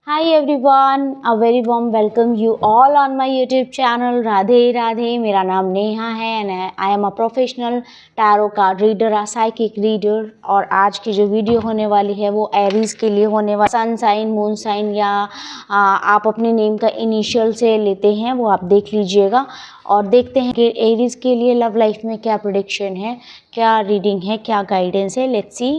Hi everyone, a very warm welcome you all on my YouTube channel Radhe Radhe. मेरा नाम नेहा है and I am a professional tarot card reader, a psychic reader. और आज की जो video होने वाली है वो एरीज के लिए होने वाली। सन साइन, मून साइन या आप अपने नेम का इनिशियल से लेते हैं वो आप देख लीजिएगा और देखते हैं कि एरीज के लिए लव लाइफ में क्या प्रेडिक्शन है, क्या रीडिंग है, क्या गाइडेंस है। Let's see.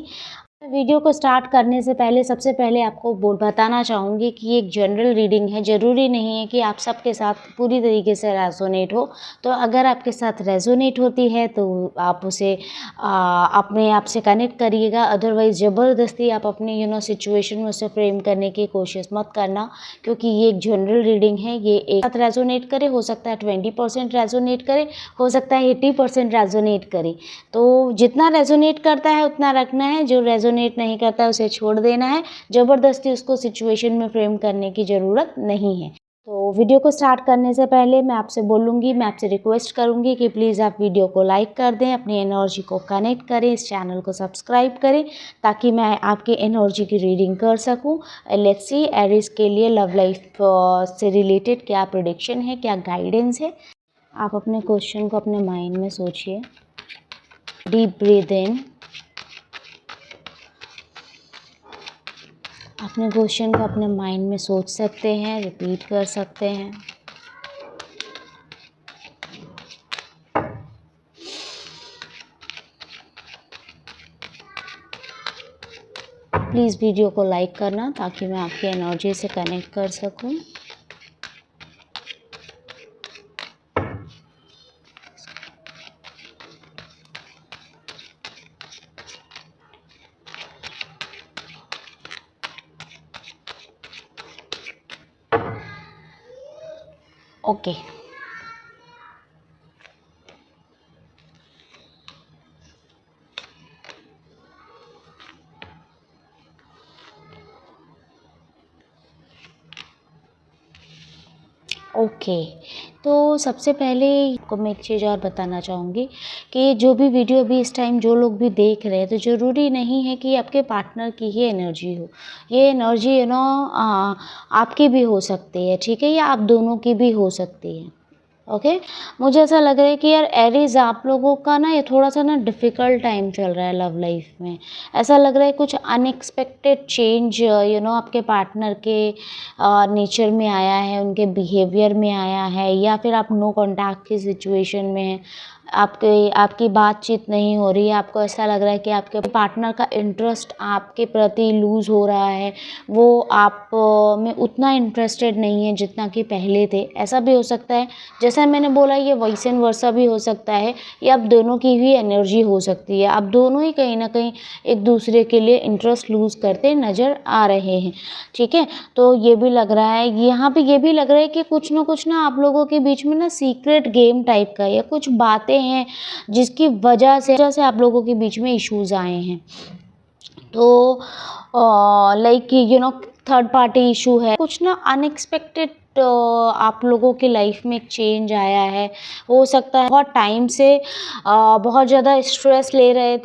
वीडियो को स्टार्ट करने से पहले सबसे पहले आपको बताना चाहूँगी कि ये एक जनरल रीडिंग है। ज़रूरी नहीं है कि आप सबके साथ पूरी तरीके से रेजोनेट हो। तो अगर आपके साथ रेजोनेट होती है तो आप उसे अपने आप से कनेक्ट करिएगा। अदरवाइज़ ज़बरदस्ती आप अपनी सिचुएशन में उसे फ्रेम करने की कोशिश मत करना, क्योंकि ये एक जनरल रीडिंग है। ये एक साथ रेजोनेट करे, हो सकता है 20% रेजोनेट करे, हो सकता है 80% रेजोनेट करे। तो जितना रेजोनेट करता है उतना रखना है, जो रेजोनेट नहीं करता है उसे छोड़ देना है। ज़बरदस्ती उसको सिचुएशन में फ्रेम करने की ज़रूरत नहीं है। तो वीडियो को स्टार्ट करने से पहले मैं आपसे रिक्वेस्ट करूंगी कि प्लीज़ आप वीडियो को लाइक कर दें, अपनी एनर्जी को कनेक्ट करें, इस चैनल को सब्सक्राइब करें ताकि मैं आपकी एनर्जी की रीडिंग कर सकूं। लेट्स सी एरीज के लिए लव लाइफ से रिलेटेड क्या प्रेडिक्शन है, क्या गाइडेंस है। आप अपने क्वेश्चन को अपने माइंड में सोचिए। डीप ब्रीथ इन। अपने क्वेश्चन को अपने माइंड में सोच सकते हैं, रिपीट कर सकते हैं। प्लीज़ वीडियो को लाइक करना ताकि मैं आपकी एनर्जी से कनेक्ट कर सकूं। ओके। ओके, तो सबसे पहले आपको मैं एक चीज़ और बताना चाहूँगी कि जो भी वीडियो अभी इस टाइम जो लोग भी देख रहे हैं, तो ज़रूरी नहीं है कि आपके पार्टनर की ही एनर्जी हो। ये एनर्जी आपकी भी हो सकती है, ठीक है, या आप दोनों की भी हो सकती है। ओके। मुझे ऐसा लग रहा है कि यार एरीज आप लोगों का ना ये थोड़ा सा ना डिफ़िकल्ट टाइम चल रहा है लव लाइफ में। ऐसा लग रहा है कुछ अनएक्सपेक्टेड चेंज आपके पार्टनर के नेचर में आया है, उनके बिहेवियर में आया है, या फिर आप नो कांटेक्ट की सिचुएशन में हैं। आपकी बातचीत नहीं हो रही है। आपको ऐसा लग रहा है कि आपके पार्टनर का इंटरेस्ट आपके प्रति लूज़ हो रहा है। वो आप में उतना इंटरेस्टेड नहीं है जितना कि पहले थे। ऐसा भी हो सकता है, जैसा मैंने बोला, ये वॉइस एंड वर्सा भी हो सकता है। ये आप दोनों की ही एनर्जी हो सकती है। आप दोनों ही कहीं ना कहीं एक दूसरे के लिए इंटरेस्ट लूज़ करते नज़र आ रहे हैं, ठीक है। तो ये भी लग रहा है, यहाँ पे ये भी लग रहा है कि कुछ ना आप लोगों के बीच में ना सीक्रेट गेम टाइप का या कुछ बातें हैं जिसकी वजह से आप लोगों के बीच में इश्यूज आए हैं। तो लाइक थर्ड पार्टी इशू है, कुछ ना अनएक्सपेक्टेड आप लोगों की लाइफ में एक चेंज आया है। हो सकता है बहुत टाइम से बहुत ज़्यादा स्ट्रेस ले रहे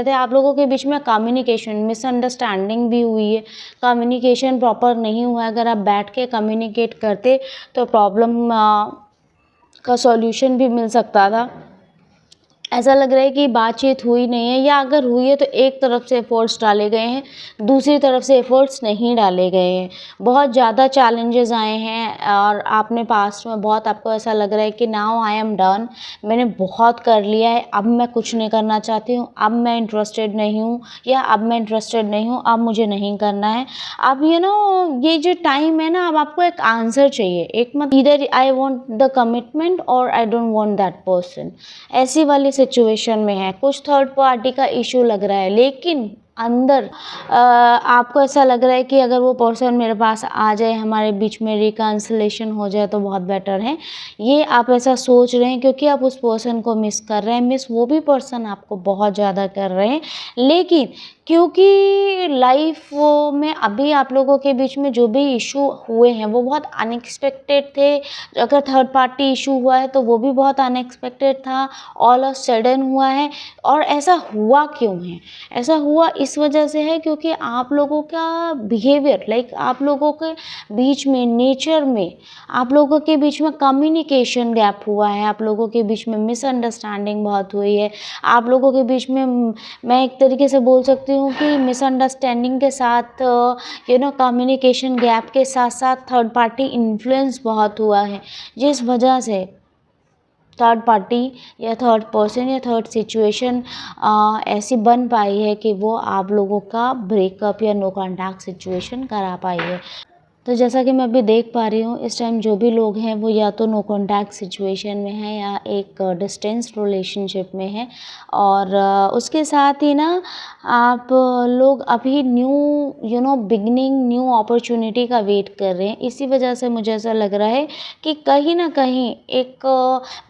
थे, आप लोगों के बीच में कम्युनिकेशन मिसअंडरस्टैंडिंग भी हुई है। कम्युनिकेशन प्रॉपर नहीं हुआ है। अगर आप बैठ के कम्युनिकेट करते तो प्रॉब्लम का सॉल्यूशन भी मिल सकता था। ऐसा लग रहा है कि बातचीत हुई नहीं है, या अगर हुई है तो एक तरफ से एफर्ट्स डाले गए हैं, दूसरी तरफ से एफर्ट्स नहीं डाले गए हैं। बहुत ज़्यादा चैलेंजेस आए हैं और आपने पास्ट में बहुत, आपको ऐसा लग रहा है कि नाउ आई एम डन, मैंने बहुत कर लिया है, अब मैं कुछ नहीं करना चाहती हूँ, अब मैं इंटरेस्टेड नहीं हूँ, या अब मैं इंटरेस्टेड नहीं हूँ, अब मुझे नहीं करना है। अब ये जो टाइम है ना, अब आपको एक आंसर चाहिए। एक मत इधर आई वॉन्ट द कमिटमेंट और I don't want that person, ऐसी वाली सिचुएशन में है। कुछ थर्ड पार्टी का इशू लग रहा है, लेकिन अंदर आपको ऐसा लग रहा है कि अगर वो पर्सन मेरे पास आ जाए, हमारे बीच में रिकन्सिलेशन हो जाए तो बहुत बेटर है। ये आप ऐसा सोच रहे हैं क्योंकि आप उस पर्सन को मिस कर रहे हैं। मिस वो भी पर्सन आपको बहुत ज़्यादा कर रहे हैं, लेकिन क्योंकि लाइफ में अभी आप लोगों के बीच में जो भी इशू हुए हैं वो बहुत अनएक्सपेक्टेड थे। अगर थर्ड पार्टी इशू हुआ है तो वो भी बहुत अनएक्सपेक्टेड था, ऑल ऑफ सडन हुआ है। और ऐसा हुआ क्यों है? ऐसा हुआ इस वजह से है क्योंकि आप लोगों का बिहेवियर, लाइक आप लोगों के बीच में, नेचर में आप लोगों के बीच में कम्युनिकेशन गैप हुआ है, आप लोगों के बीच में मिसअंडरस्टैंडिंग बहुत हुई है, आप लोगों के बीच में मैं एक तरीके से बोल सकती हूँ कि मिसअंडरस्टैंडिंग के साथ कम्युनिकेशन गैप के साथ साथ थर्ड पार्टी इन्फ्लुएंस बहुत हुआ है, जिस वजह से थर्ड पार्टी या थर्ड पर्सन या थर्ड सिचुएशन ऐसी बन पाई है कि वो आप लोगों का ब्रेकअप या नो कॉन्टैक्ट सिचुएशन करा पाई है। तो जैसा कि मैं अभी देख पा रही हूँ, इस टाइम जो भी लोग हैं वो या तो नो कॉन्टैक्ट सिचुएशन में हैं या एक डिस्टेंस रिलेशनशिप में हैं। और उसके साथ ही ना आप लोग अभी न्यू बिगनिंग, न्यू अपॉर्चुनिटी का वेट कर रहे हैं। इसी वजह से मुझे ऐसा लग रहा है कि कहीं ना कहीं एक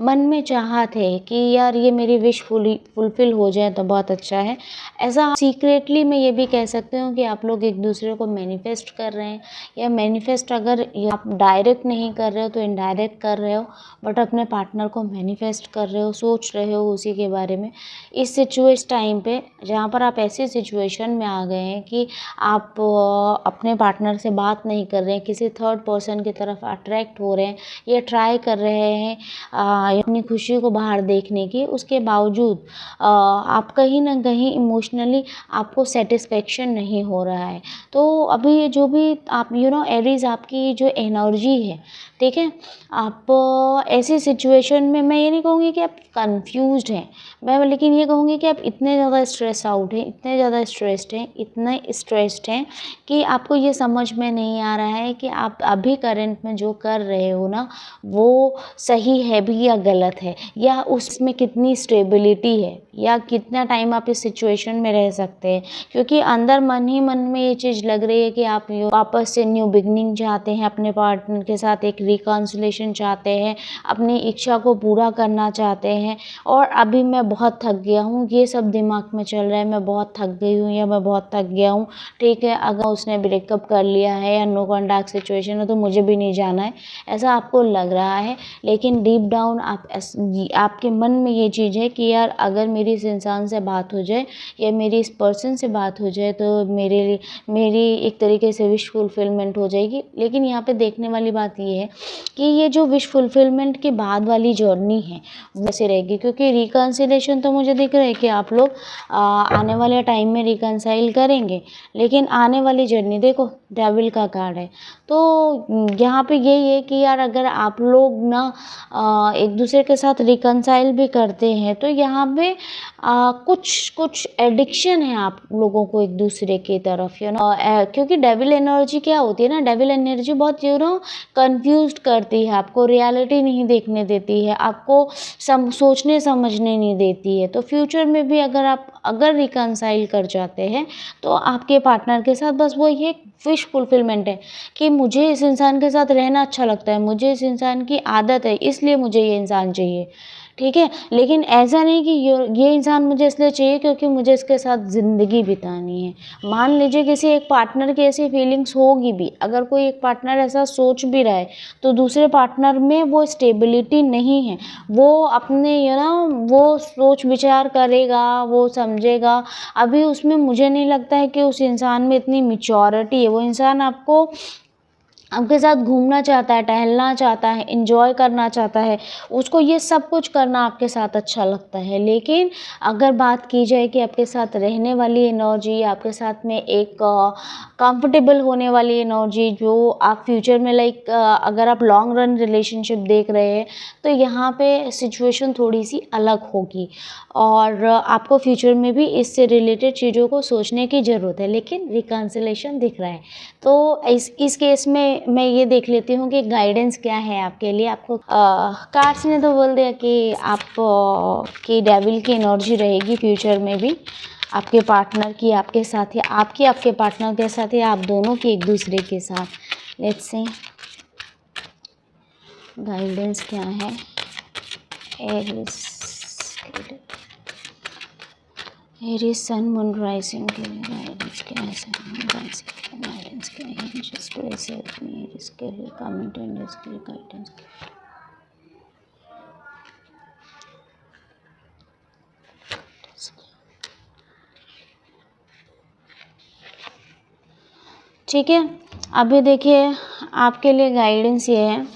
मन में चाहत है कि यार ये मेरी विश फुलफिल हो जाए तो बहुत अच्छा है। ऐसा सीक्रेटली मैं ये भी कह सकती हूँ कि आप लोग एक दूसरे को मैनिफेस्ट कर रहे हैं, या मैनिफेस्ट अगर आप डायरेक्ट नहीं कर रहे हो तो इनडायरेक्ट कर रहे हो, बट अपने पार्टनर को मैनिफेस्ट कर रहे हो, सोच रहे हो उसी के बारे में। इस सिचुएशन टाइम पे जहाँ पर आप ऐसी सिचुएशन में आ गए हैं कि आप अपने पार्टनर से बात नहीं कर रहे हैं, किसी थर्ड पर्सन की तरफ अट्रैक्ट हो रहे हैं या ट्राई कर रहे हैं अपनी खुशी को बाहर देखने की, उसके बावजूद आप कहीं ना कहीं इमोशनली आपको सेटिस्फेक्शन नहीं हो रहा है। तो अभी ये जो भी आप एरीज आपकी जो एनर्जी है, ठीक है, आप ऐसी सिचुएशन में, मैं ये नहीं कहूँगी कि आप कंफ्यूज्ड हैं, मैं लेकिन ये कहूँगी कि आप इतने ज़्यादा स्ट्रेस आउट हैं, इतने ज़्यादा स्ट्रेस्ड हैं, इतने स्ट्रेस्ड हैं कि आपको ये समझ में नहीं आ रहा है कि आप अभी करंट में जो कर रहे हो ना वो सही है भी या गलत है, या उसमें कितनी स्टेबिलिटी है, या कितना टाइम आप इस सिचुएशन में रह सकते हैं। क्योंकि अंदर मन ही मन में ये चीज़ लग रही है कि आप वापस से न्यू बिगनिंग चाहते हैं, अपने पार्टनर के साथ एक रिकॉन्सिलेशन चाहते हैं, अपनी इच्छा को पूरा करना चाहते हैं। और अभी मैं बहुत थक गया हूँ, ये सब दिमाग में चल रहा है, मैं बहुत थक गई हूँ या मैं बहुत थक गया हूँ, ठीक है, अगर उसने ब्रेकअप कर लिया है या नो कॉन्टैक्ट सिचुएशन है तो मुझे भी नहीं जाना है, ऐसा आपको लग रहा है। लेकिन डीप डाउन आपके मन में ये चीज़ है कि यार अगर मेरी इस इंसान से बात हो जाए या मेरी इस पर्सन से बात हो जाए तो मेरी एक तरीके से विश फुलफिलमेंट हो जाएगी। लेकिन यहाँ पे देखने वाली बात ये है कि ये जो विश फुलफिलमेंट के बाद वाली जर्नी है वैसे रहेगी, क्योंकि रिकन्सिलेशन तो मुझे दिख रहा है कि आप लोग आने वाले टाइम में रिकन्साइल करेंगे, लेकिन आने वाली जर्नी देखो डेविल का कार्ड है। तो यहाँ पे यही है कि यार अगर आप लोग ना एक दूसरे के साथ रिकन्साइल भी करते हैं तो यहाँ पे कुछ एडिक्शन है आप लोगों को एक दूसरे की तरफ, क्योंकि डेविल एनर्जी क्या होती है ना, डेविल एनर्जी बहुत कंफ्यूज्ड करती है, आपको रियलिटी नहीं देखने देती है, आपको सोचने समझने नहीं देती है। तो फ्यूचर में भी अगर रिकन्साइल कर जाते हैं तो आपके पार्टनर के साथ बस वो ये विश फुलफिलमेंट है कि मुझे इस इंसान के साथ रहना अच्छा लगता है, मुझे इस इंसान की आदत है, इसलिए मुझे ये इंसान चाहिए, ठीक है। लेकिन ऐसा नहीं कि ये इंसान मुझे इसलिए चाहिए क्योंकि मुझे इसके साथ ज़िंदगी बितानी है। मान लीजिए किसी एक पार्टनर की ऐसी फीलिंग्स होगी भी, अगर कोई एक पार्टनर ऐसा सोच भी रहा है तो दूसरे पार्टनर में वो स्टेबिलिटी नहीं है, वो अपने वो सोच विचार करेगा, वो समझेगा। अभी उसमें मुझे नहीं लगता है कि उस इंसान में इतनी मैच्योरिटी है। वो इंसान आपके साथ घूमना चाहता है, टहलना चाहता है, एंजॉय करना चाहता है, उसको ये सब कुछ करना आपके साथ अच्छा लगता है। लेकिन अगर बात की जाए कि आपके साथ रहने वाली एनर्जी, आपके साथ में एक कंफर्टेबल होने वाली एनर्जी जो आप फ्यूचर में अगर आप लॉन्ग रन रिलेशनशिप देख रहे हैं तो यहाँ पे सिचुएशन थोड़ी सी अलग होगी और आपको फ्यूचर में भी इससे रिलेटेड चीज़ों को सोचने की ज़रूरत है। लेकिन रिकन्सिलेशन दिख रहा है, तो इस केस में मैं ये देख लेती हूँ कि गाइडेंस क्या है आपके लिए। आपको कार्ड्स ने तो बोल दिया कि की डेविल की एनर्जी रहेगी फ्यूचर में भी आपके पार्टनर की आपके साथ, या आपकी आपके पार्टनर के साथ, या आप दोनों की एक दूसरे के साथ। लेट्स सी गाइडेंस क्या है। Aries Aries sun moon rising के लिए गाइडेंस क्या है, सन राइजिंग गाइडेंस क्या है, जस्ट प्लीज हेल्प मी इसके लिए कमेंट एंड इसके लिए गाइडेंस। ठीक है, अभी देखिए आपके लिए गाइडेंस ये है,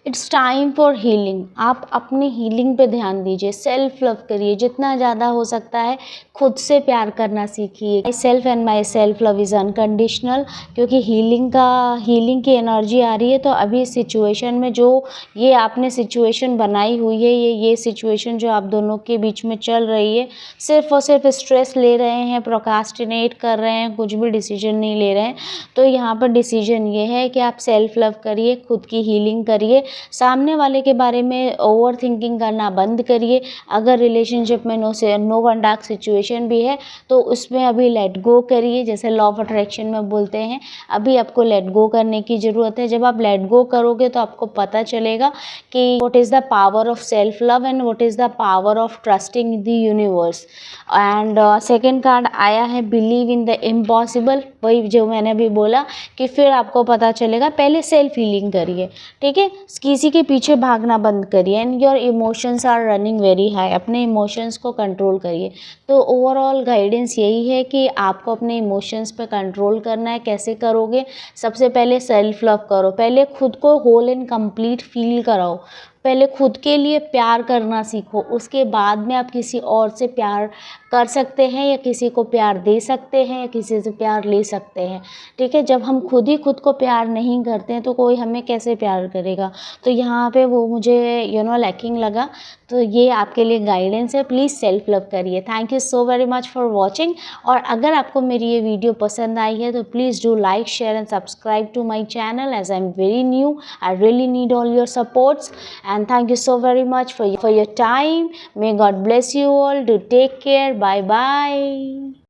इट्स टाइम फॉर हीलिंग। आप अपनी हीलिंग पे ध्यान दीजिए, सेल्फ लव करिए, जितना ज़्यादा हो सकता है खुद से प्यार करना सीखिए। My self and my self love is unconditional, क्योंकि हीलिंग की एनर्जी आ रही है। तो अभी सिचुएशन में जो ये आपने सिचुएशन बनाई हुई है, ये सिचुएशन जो आप दोनों के बीच में चल रही है, सिर्फ और सिर्फ स्ट्रेस ले रहे हैं, प्रोकास्टिनेट कर रहे हैं, कुछ भी डिसीजन नहीं ले रहे हैं। तो यहाँ पर डिसीजन ये है कि आप सेल्फ लव करिए, खुद की हीलिंग करिए, सामने वाले के बारे में ओवर थिंकिंग करना बंद करिए। अगर रिलेशनशिप में नो कॉन्टैक्ट सिचुएशन भी है तो उसमें अभी लेट गो करिए, जैसे लॉ ऑफ अट्रैक्शन में बोलते हैं, अभी आपको लेट गो करने की ज़रूरत है। जब आप लेट गो करोगे तो आपको पता चलेगा कि what is the power of self love and what is the power of trusting the universe. And second card आया है बिलीव इन द इम्पॉसिबल, वही जो मैंने अभी बोला कि फिर आपको पता चलेगा। पहले सेल्फ हीलिंग करिए, ठीक है, किसी के पीछे भागना बंद करिए। And your emotions are running very high, अपने इमोशंस को कंट्रोल करिए। तो ओवरऑल गाइडेंस यही है कि आपको अपने इमोशंस पे कंट्रोल करना है। कैसे करोगे? सबसे पहले सेल्फ लव करो, पहले खुद को होल एंड कंप्लीट फील कराओ, पहले खुद के लिए प्यार करना सीखो, उसके बाद में आप किसी और से प्यार कर सकते हैं या किसी को प्यार दे सकते हैं या किसी से प्यार ले सकते हैं, ठीक है। जब हम खुद ही खुद को प्यार नहीं करते हैं तो कोई हमें कैसे प्यार करेगा? तो यहाँ पे वो मुझे लैकिंग लगा। तो ये आपके लिए गाइडेंस है, प्लीज़ सेल्फ लव करिए। Thank you so very much for watching. और अगर आपको मेरी ये वीडियो पसंद आई है तो please do like, share and subscribe to my channel as I am very new. I really need all your supports and thank you so very much for your time. May God bless you all. Do take care. Bye bye.